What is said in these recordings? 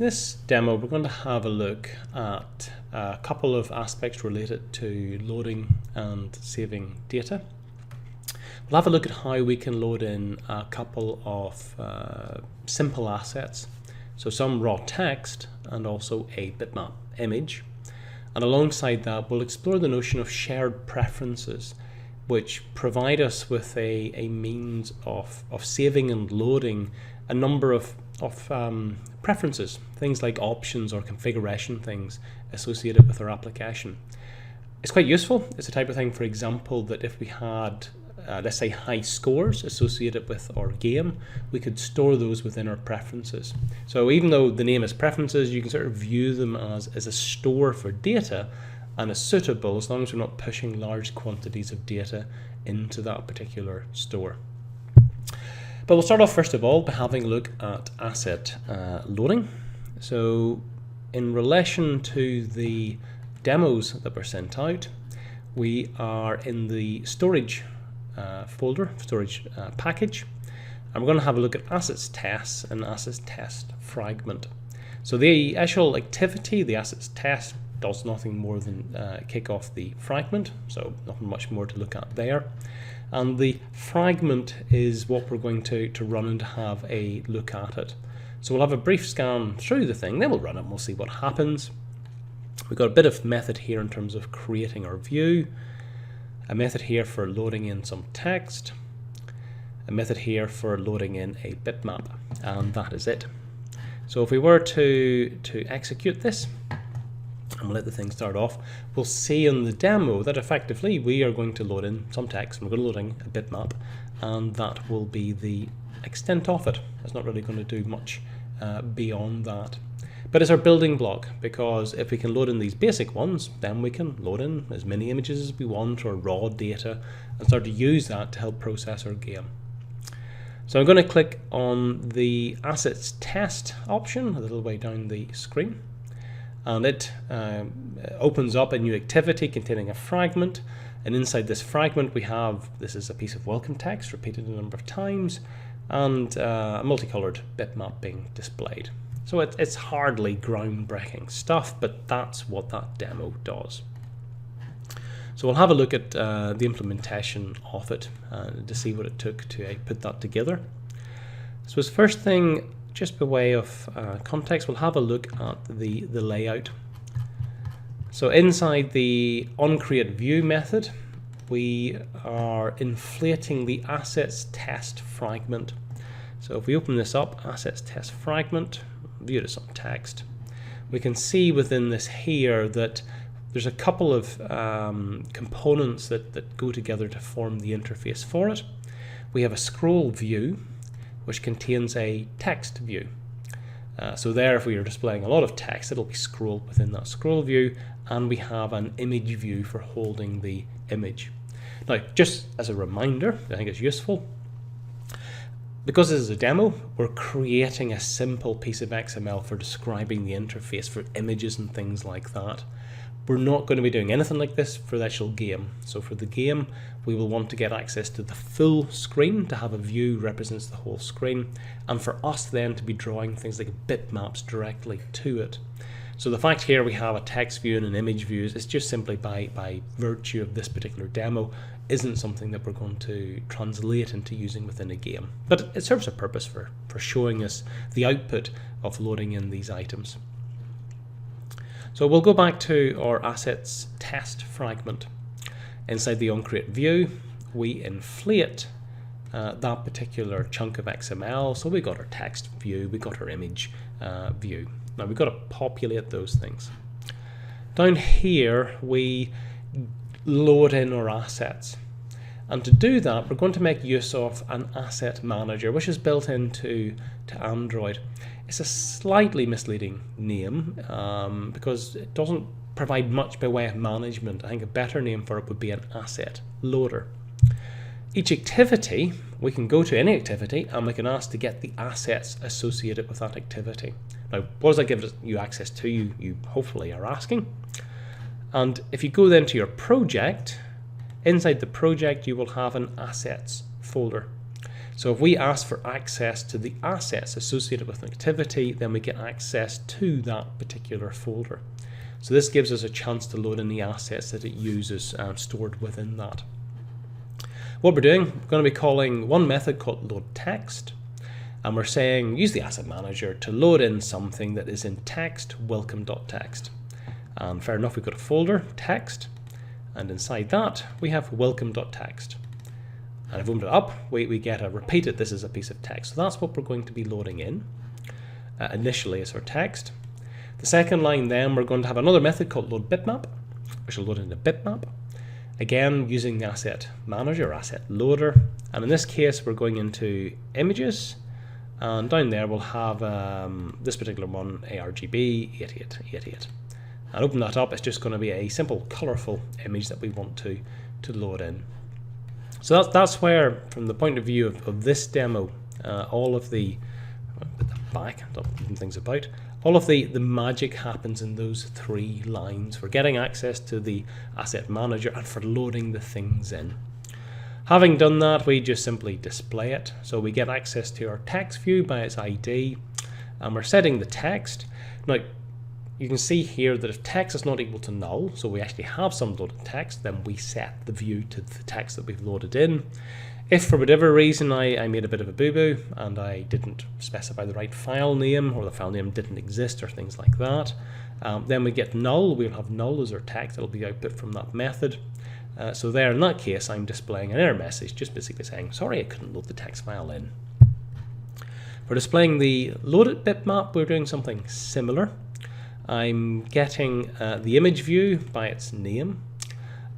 this demo, we're going to have a look at a couple of aspects related to loading and saving data. We'll have a look at how we can load in a couple of simple assets, so some raw text and also a bitmap image. And alongside that, we'll explore the notion of shared preferences, which provide us with a means of saving and loading a number of preferences, things like options or configuration things associated with our application. It's quite useful. It's the type of thing, for example, that if we had let's say high scores associated with our game, we could store those within our preferences. So even though the name is preferences, you can sort of view them as a store for data, and is suitable as long as we're not pushing large quantities of data into that particular store. But we'll start off first of all by having a look at asset loading. So in relation to the demos that were sent out, we are in the storage folder, storage package, and we're going to have a look at assets tests and assets test fragment. So the actual activity, the assets test, does nothing more than kick off the fragment, so nothing much more to look at there. And the fragment is what we're going to run and have a look at it. So we'll have a brief scan through the thing, then we'll run it and we'll see what happens. We've got a bit of method here in terms of creating our view, a method here for loading in some text, a method here for loading in a bitmap, and that is it. So if we were to execute this, and we'll let the thing start off, we'll see in the demo that effectively we are going to load in some text, and we're going to load in a bitmap, and that will be the extent of it. It's not really going to do much beyond that. But it's our building block, because if we can load in these basic ones, then we can load in as many images as we want or raw data and start to use that to help process our game. So I'm going to click on the assets test option a little way down the screen, and it opens up a new activity containing a fragment, and inside this fragment we have, this is a piece of welcome text repeated a number of times, and a multicolored bitmap being displayed. So it's hardly groundbreaking stuff, but that's what that demo does. So we'll have a look at the implementation of it to see what it took to put that together. So as first thing, just by way of context, we'll have a look at the layout. So inside the onCreateView method, we are inflating the assets test fragment. So if we open this up, assets test fragment, view to some text, we can see within this here that there's a couple of components that go together to form the interface for it. We have a scroll view, which contains a text view. So there, if we are displaying a lot of text, it'll be scrolled within that scroll view, and we have an image view for holding the image. Now, just as a reminder, I think it's useful, because this is a demo, we're creating a simple piece of XML for describing the interface for images and things like that. We're not going to be doing anything like this for the actual game. So for the game, we will want to get access to the full screen, to have a view represents the whole screen, and for us then to be drawing things like bitmaps directly to it. So the fact here we have a text view and an image view is just simply by virtue of this particular demo isn't something that we're going to translate into using within a game. But it serves a purpose for showing us the output of loading in these items. So we'll go back to our assets test fragment. Inside the onCreateView, we inflate that particular chunk of XML. So we got our text view, we got our image view. Now we've got to populate those things. Down here we load in our assets, and to do that we're going to make use of an asset manager, which is built into Android. It's a slightly misleading name because it doesn't provide much by way of management. I think a better name for it would be an asset loader. Each activity, we can go to any activity and we can ask to get the assets associated with that activity. Now, what does that give you access to? You hopefully are asking. And if you go then to your project, inside the project you will have an assets folder. So if we ask for access to the assets associated with an activity, then we get access to that particular folder. So this gives us a chance to load in the assets that it uses stored within that. What we're doing, we're going to be calling one method called load text, and we're saying use the asset manager to load in something that is in text, welcome.txt. And fair enough, we've got a folder, text, and inside that we have welcome.txt. And if we open it up, we get a repeated, this is a piece of text. So that's what we're going to be loading in initially as our text. The second line then, we're going to have another method called load bitmap, which will load in a bitmap. Again, using the asset manager, asset loader. And in this case, we're going into images. And down there, we'll have this particular one, ARGB 8888. And open that up, it's just going to be a simple, colorful image that we want to load in. So that's where, from the point of view of this demo, all of the, put that back, stop moving things about, all of the magic happens in those three lines for getting access to the asset manager and for loading the things in. Having done that, we just simply display it. So we get access to our text view by its ID, and we're setting the text. Now, you can see here that if text is not equal to null, so we actually have some loaded text, then we set the view to the text that we've loaded in. If for whatever reason I made a bit of a boo-boo and I didn't specify the right file name, or the file name didn't exist or things like that, then we get null. We'll have null as our text. It'll be output from that method. So there, in that case, I'm displaying an error message, just basically saying, sorry, I couldn't load the text file in. For displaying the loaded bitmap, we're doing something similar. I'm getting the image view by its name,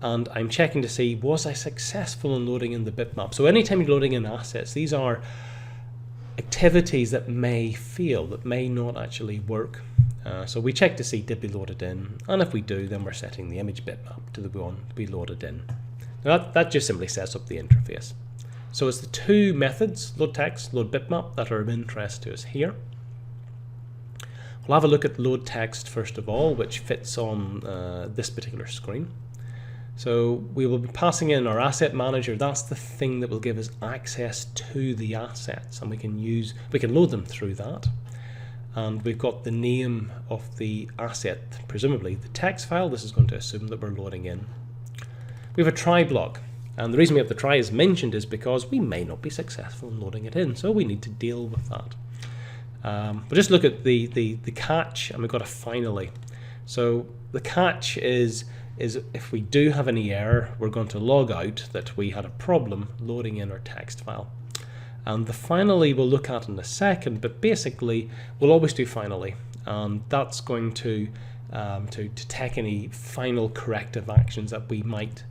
and I'm checking to see, was I successful in loading in the bitmap? So anytime you're loading in assets, these are activities that may fail, that may not actually work. So we check to see, did we load it in? And if we do, then we're setting the image bitmap to the one to be loaded in. Now that just simply sets up the interface. So it's the two methods, load text, load bitmap, that are of interest to us here. We'll have a look at load text first of all, which fits on this particular screen. So we will be passing in our asset manager. That's the thing that will give us access to the assets, and we can load them through that. And we've got the name of the asset, presumably the text file. This is going to assume that we're loading in. We have a try block, and the reason we have the try is mentioned is because we may not be successful in loading it in, so we need to deal with that. But just look at the catch, and we've got a finally. So the catch is if we do have any error, we're going to log out that we had a problem loading in our text file. And the finally we'll look at in a second, but basically we'll always do finally, and that's going to take any final corrective actions that we might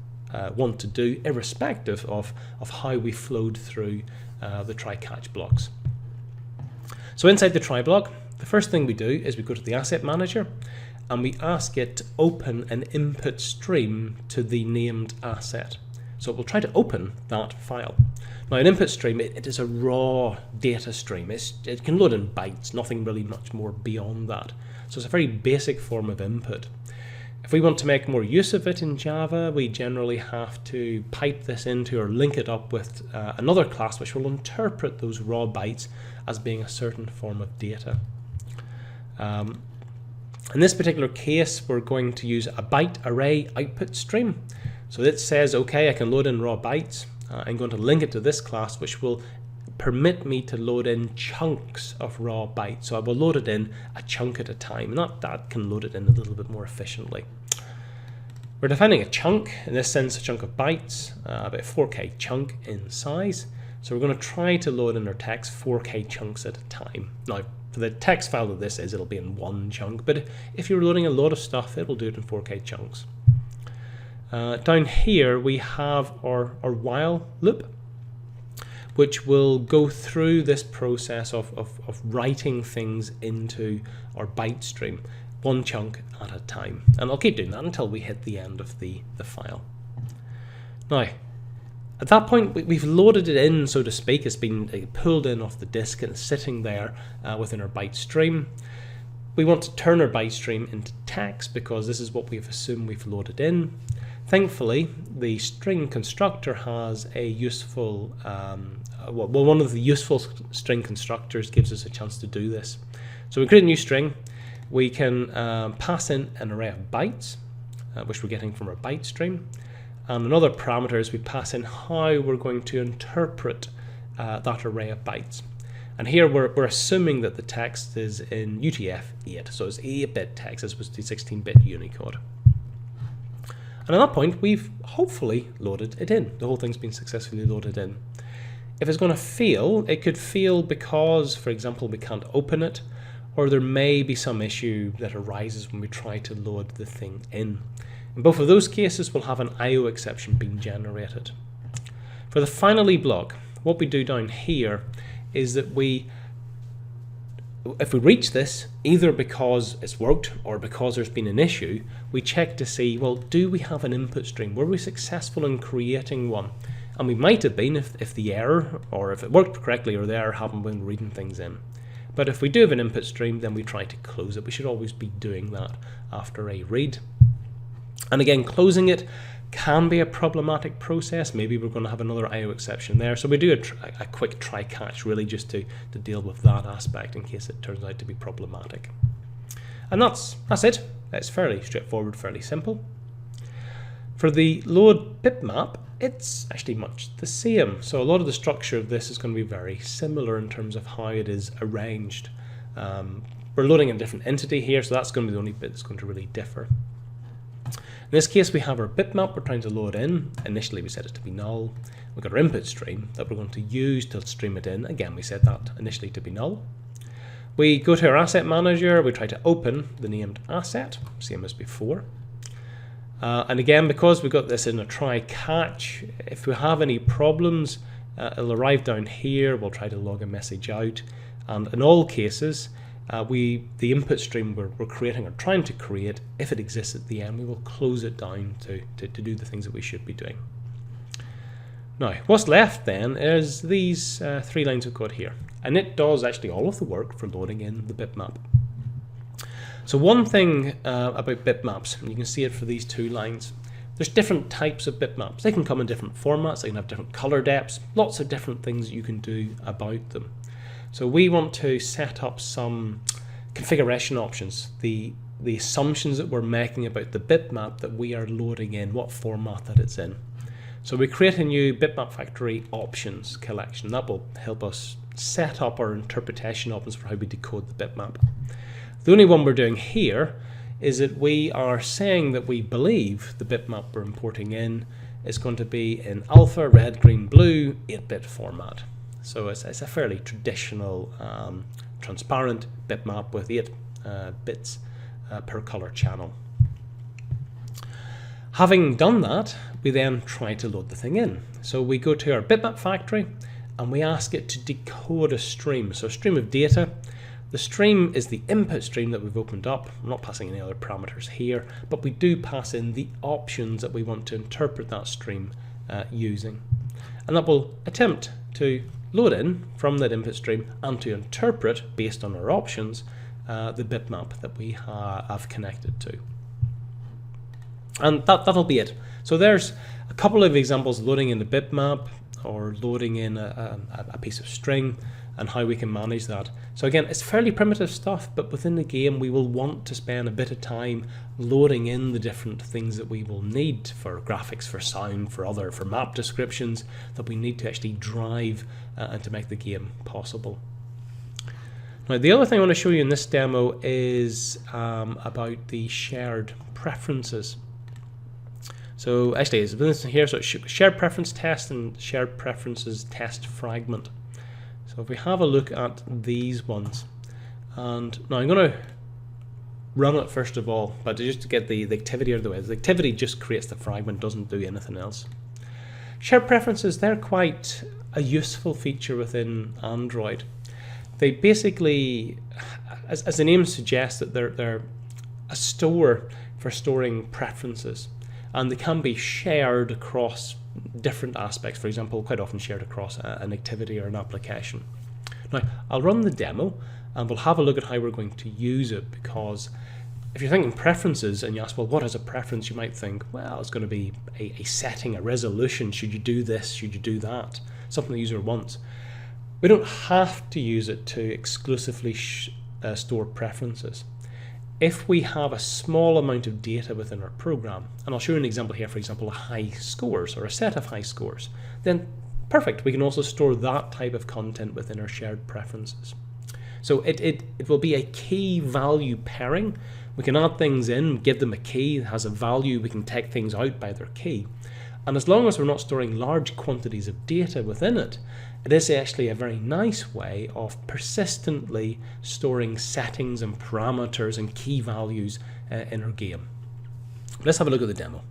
want to do, irrespective of how we flowed through the try-catch blocks. So inside the try block, the first thing we do is we go to the asset manager and we ask it to open an input stream to the named asset. So we'll try to open that file. Now an input stream, it is a raw data stream. It can load in bytes, nothing really much more beyond that. So it's a very basic form of input. If we want to make more use of it in Java, we generally have to pipe this into or link it up with another class which will interpret those raw bytes as being a certain form of data. In this particular case, we're going to use a byte array output stream. So it says, okay, I can load in raw bytes. I'm going to link it to this class, which will permit me to load in chunks of raw bytes. So I will load it in a chunk at a time, and that can load it in a little bit more efficiently. We're defining a chunk, in this sense a chunk of bytes, about a 4K chunk in size. So we're going to try to load in our text 4K chunks at a time. Now, for the text file that this is, it'll be in one chunk, but if you're loading a lot of stuff, it will do it in 4K chunks. Down here we have our while loop, which will go through this process of writing things into our byte stream, one chunk at a time. And I'll keep doing that until we hit the end of the file. Now, at that point, we've loaded it in, so to speak. It's been pulled in off the disk and it's sitting there within our byte stream. We want to turn our byte stream into text because this is what we've assumed we've loaded in. Thankfully, the string constructor has a useful, one of the useful string constructors gives us a chance to do this. So we create a new string. We can pass in an array of bytes, which we're getting from our byte stream. And another parameter is we pass in how we're going to interpret that array of bytes. And here we're assuming that the text is in UTF-8, so it's 8-bit text as opposed to 16-bit Unicode. And at that point, we've hopefully loaded it in. The whole thing's been successfully loaded in. If it's going to fail, it could fail because, for example, we can't open it, or there may be some issue that arises when we try to load the thing in. In both of those cases, we'll have an IO exception being generated. For the finally block, what we do down here is that if we reach this, either because it's worked or because there's been an issue, we check to see, well, do we have an input stream? Were we successful in creating one? And we might have been if the error, or if it worked correctly, or the error happened when reading things in. But if we do have an input stream, then we try to close it. We should always be doing that after a read. And again, closing it can be a problematic process. Maybe we're going to have another IO exception there. So we do a quick try catch, really just to deal with that aspect in case it turns out to be problematic. And that's it. It's fairly straightforward, fairly simple. For the load bitmap, it's actually much the same. So a lot of the structure of this is going to be very similar in terms of how it is arranged. We're loading a different entity here, so that's going to be the only bit that's going to really differ. In this case, we have our bitmap we're trying to load in. Initially, we set it to be null. We've got our input stream that we're going to use to stream it in. Again, we set that initially to be null. We go to our asset manager. We try to open the named asset, same as before. And again, because we've got this in a try catch, if we have any problems, it'll arrive down here. We'll try to log a message out. And in all cases, the input stream we're creating or trying to create, if it exists at the end, we will close it down to do the things that we should be doing. Now, what's left then is these 3 lines of code here. And it does actually all of the work for loading in the bitmap. So one thing about bitmaps, and you can see it for these 2 lines, there's different types of bitmaps. They can come in different formats, they can have different color depths, lots of different things you can do about them. So we want to set up some configuration options, the assumptions that we're making about the bitmap that we are loading in, what format that it's in. So we create a new bitmap factory options collection. That will help us set up our interpretation options for how we decode the bitmap. The only one we're doing here is that we are saying that we believe the bitmap we're importing in is going to be in alpha, red, green, blue, 8-bit format. So it's a fairly traditional, transparent bitmap with 8 bits per color channel. Having done that, we then try to load the thing in. So we go to our bitmap factory and we ask it to decode a stream. So a stream of data. The stream is the input stream that we've opened up. I'm not passing any other parameters here, but we do pass in the options that we want to interpret that stream using. And that will attempt to load in from that input stream and to interpret, based on our options, the bitmap that we have connected to. And that'll be it. So there's a couple of examples loading in the bitmap or loading in a piece of string and how we can manage that. So again, it's fairly primitive stuff, but within the game we will want to spend a bit of time loading in the different things that we will need for graphics, for sound, for map descriptions that we need to actually drive and to make the game possible. Now the other thing I want to show you in this demo is about the shared preferences. So actually it's this here, so it's shared preference test and shared preferences test fragment. So if we have a look at these ones, and now I'm going to run it first of all, but just to get the activity out of the way. The activity just creates the fragment, doesn't do anything else. Shared preferences, they're quite a useful feature within Android. They basically, as the name suggests, that they're a store for storing preferences, and they can be shared across different aspects. For example, quite often shared across an activity or an application. Now, I'll run the demo and we'll have a look at how we're going to use it, because if you're thinking preferences and you ask, well, what is a preference? You might think, well, it's going to be a setting, a resolution. Should you do this? Should you do that? Something the user wants. We don't have to use it to exclusively store preferences. If we have a small amount of data within our program, and I'll show you an example here, for example, high scores or a set of high scores, then perfect, we can also store that type of content within our shared preferences. So it will be a key value pairing. We can add things in, give them a key that has a value, we can take things out by their key. And as long as we're not storing large quantities of data within it, it is actually a very nice way of persistently storing settings and parameters and key values in our game. Let's have a look at the demo.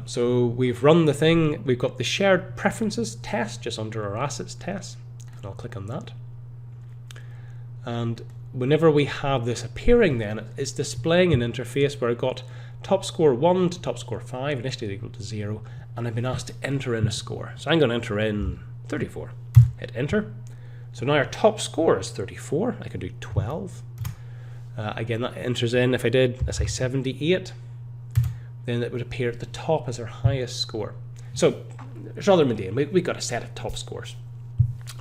So we've run the thing, we've got the shared preferences test just under our assets test, and I'll click on that. And whenever we have this appearing, then it's displaying an interface where I've got top score 1 to top score 5, initially equal to 0, and I've been asked to enter in a score. So I'm going to enter in 34. Hit enter. So now our top score is 34. I could do 12. Again, that enters in, if I did, let's say 78, then it would appear at the top as our highest score. So it's rather mundane. We've got a set of top scores.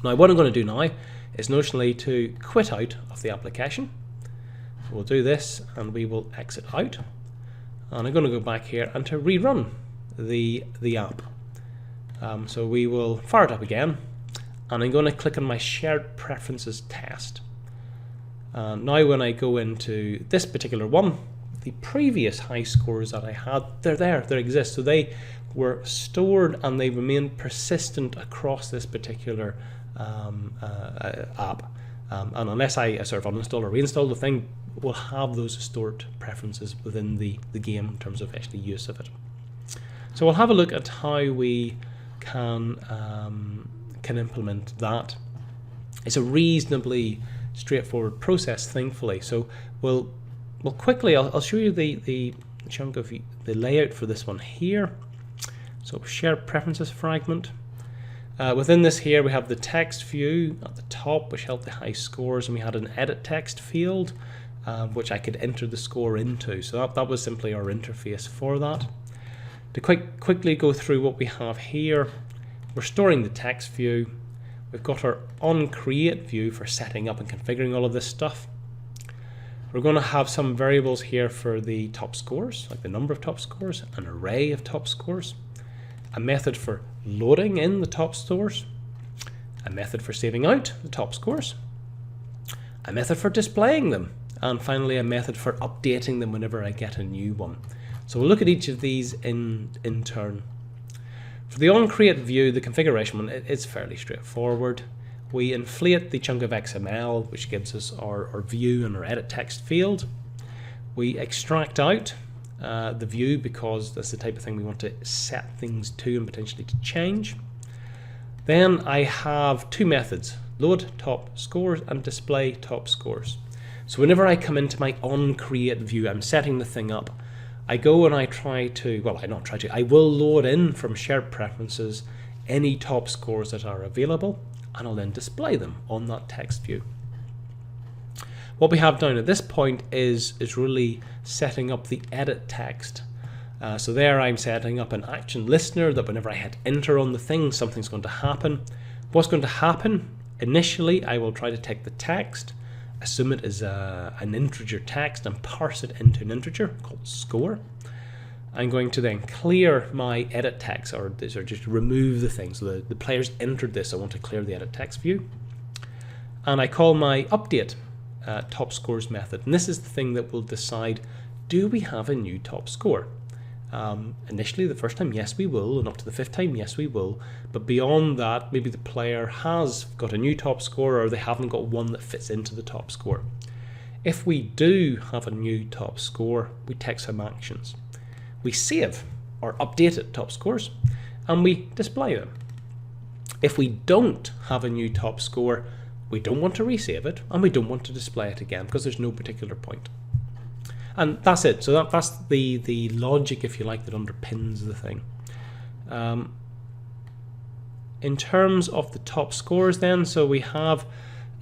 Now what I'm going to do now is notionally to quit out of the application. So we'll do this and we will exit out. And I'm going to go back here and to rerun the app. So we will fire it up again, and I'm going to click on my shared preferences test. Now when I go into this particular one, the previous high scores that I had, they're there, they exist. So they were stored and they remain persistent across this particular app. And unless I sort of uninstall or reinstall the thing, we'll have those stored preferences within the game in terms of actually use of it. So we'll have a look at how we can implement that. It's a reasonably straightforward process, thankfully. So we'll quickly, I'll show you the chunk of the layout for this one here. So share preferences fragment. Within this here we have the text view at the top, which held the high scores, and we had an edit text field which I could enter the score into. So that was simply our interface for that. To quickly go through what we have here, we're storing the text view. We've got our onCreate view for setting up and configuring all of this stuff. We're going to have some variables here for the top scores, like the number of top scores, an array of top scores, a method for loading in the top scores, a method for saving out the top scores, a method for displaying them, and finally a method for updating them whenever I get a new one. So we'll look at each of these in turn. For the onCreate view, the configuration one, it's fairly straightforward. We inflate the chunk of XML, which gives us our view and our edit text field. We extract out the view because that's the type of thing we want to set things to and potentially to change. Then I have two methods, load top scores and display top scores. So whenever I come into my onCreate view, I'm setting the thing up. I go and I I will load in from shared preferences any top scores that are available, and I'll then display them on that text view. What we have down at this point is really setting up the edit text. So there I'm setting up an action listener that whenever I hit enter on the thing, something's going to happen. What's going to happen? Initially, I will try to take the text, assume it is an integer text, and parse it into an integer called score. I'm going to then clear my edit text, or just remove the thing. So the players entered this, I want to clear the edit text view. And I call my update top scores method. And this is the thing that will decide, do we have a new top score? Initially, the first time, yes, we will, and up to the fifth time, yes, we will. But beyond that, maybe the player has got a new top score, or they haven't got one that fits into the top score. If we do have a new top score, we take some actions. We save our updated top scores, and we display them. If we don't have a new top score, we don't want to resave it, and we don't want to display it again, because there's no particular point. And that's it. So that's the logic, if you like, that underpins the thing. In terms of the top scores then, so we have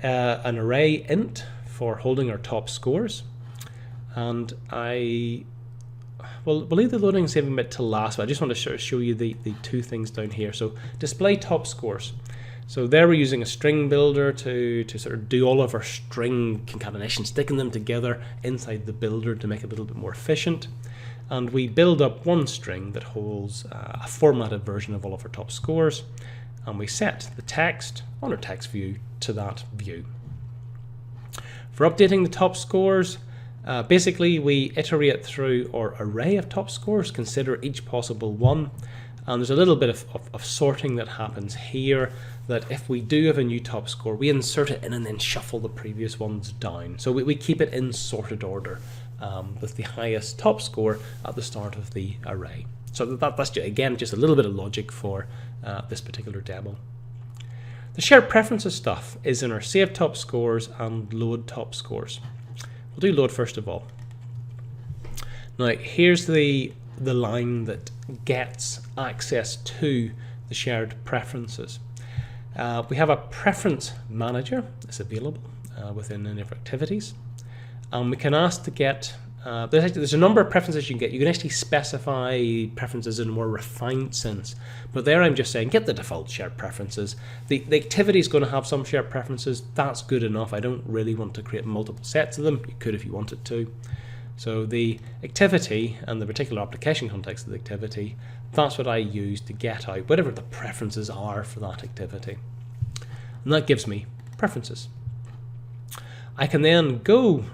an array int for holding our top scores. and we'll leave the loading and saving bit to last, but I just want to sort of show you the two things down here. So display top scores. So there we're using a string builder to sort of do all of our string concatenation, sticking them together inside the builder to make it a little bit more efficient. And we build up one string that holds a formatted version of all of our top scores, and we set the text on our text view to that view. For updating the top scores, basically we iterate through our array of top scores, consider each possible one, and there's a little bit of sorting that happens here, that if we do have a new top score, we insert it in and then shuffle the previous ones down. So we keep it in sorted order, with the highest top score at the start of the array. So that's just, again, just a little bit of logic for this particular demo. The shared preferences stuff is in our save top scores and load top scores. We'll do load first of all. Now here's the line that gets access to the shared preferences. We have a preference manager that's available within any of our activities. We can ask to get, there's a number of preferences you can get. You can actually specify preferences in a more refined sense, but there I'm just saying get the default shared preferences. The activity is going to have some shared preferences. That's good enough. I don't really want to create multiple sets of them. You could if you wanted to. So the activity and the particular application context of the activity, that's what I use to get out whatever the preferences are for that activity. And that gives me preferences. I can then go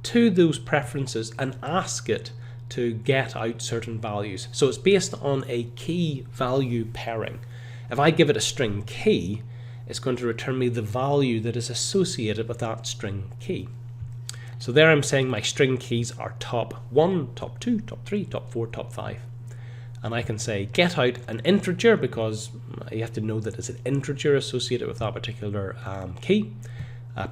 to those preferences and ask it to get out certain values. So it's based on a key value pairing. If I give it a string key, it's going to return me the value that is associated with that string key. So there I'm saying my string keys are top 1, top 2, top 3, top 4, top 5. And I can say get out an integer, because you have to know that it's an integer associated with that particular key.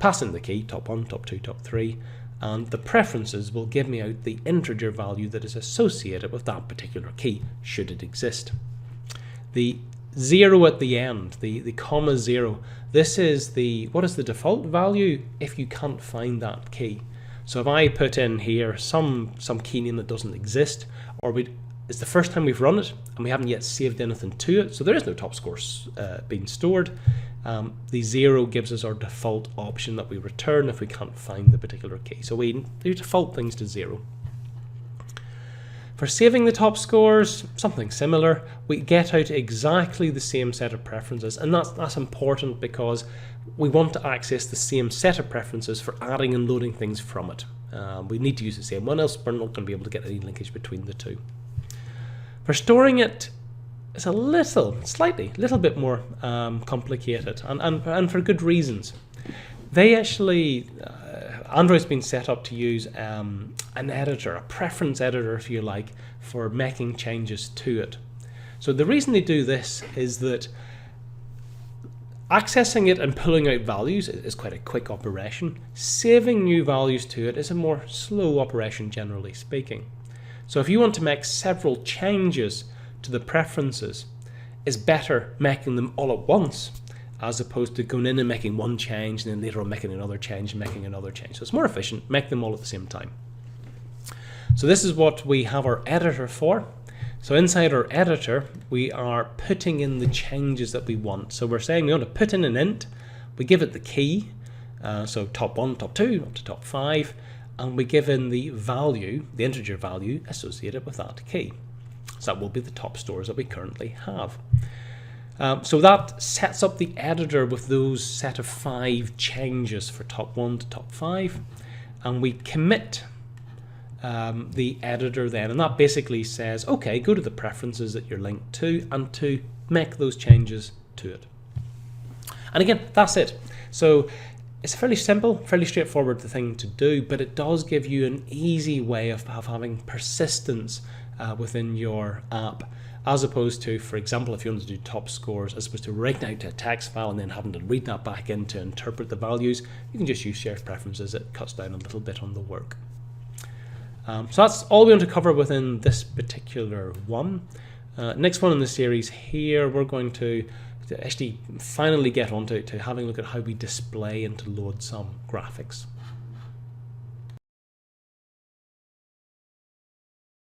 Pass in the key, top 1, top 2, top 3, and the preferences will give me out the integer value that is associated with that particular key, should it exist. The 0 at the end, the comma 0, this is what is the default value if you can't find that key. So if I put in here some key name that doesn't exist, or it's the first time we've run it and we haven't yet saved anything to it, so there is no top scores being stored, the 0 gives us our default option that we return if we can't find the particular key. So we default things to 0. For saving the top scores, something similar. We get out exactly the same set of preferences, and that's important because we want to access the same set of preferences for adding and loading things from it. We need to use the same one, else we're not going to be able to get any linkage between the two. For storing it, it's a little bit more complicated, and for good reasons. They actually, Android's been set up to use an editor, a preference editor if you like, for making changes to it. So the reason they do this is that accessing it and pulling out values is quite a quick operation. Saving new values to it is a more slow operation, generally speaking. So if you want to make several changes to the preferences, it's better making them all at once, as opposed to going in and making one change and then later on making another change and making another change. So it's more efficient, make them all at the same time. So this is what we have our editor for. So inside our editor, we are putting in the changes that we want. So we're saying we want to put in an int, we give it the key, so top 1, top 2, up to top 5, and we give in the value, the integer value associated with that key. So that will be the top stores that we currently have. So that sets up the editor with those set of 5 changes for top 1 to top 5, and we commit the editor then, and that basically says, okay, go to the preferences that you're linked to and to make those changes to it. And again, that's it. So it's fairly simple, fairly straightforward thing to do, but it does give you an easy way of having persistence within your app, as opposed to, for example, if you want to do top scores, as opposed to writing out a text file and then having to read that back in to interpret the values, you can just use shared preferences. It cuts down a little bit on the work. So that's all we want to cover within this particular one. Next one in the series here, we're going to actually finally get on to having a look at how we display and to load some graphics.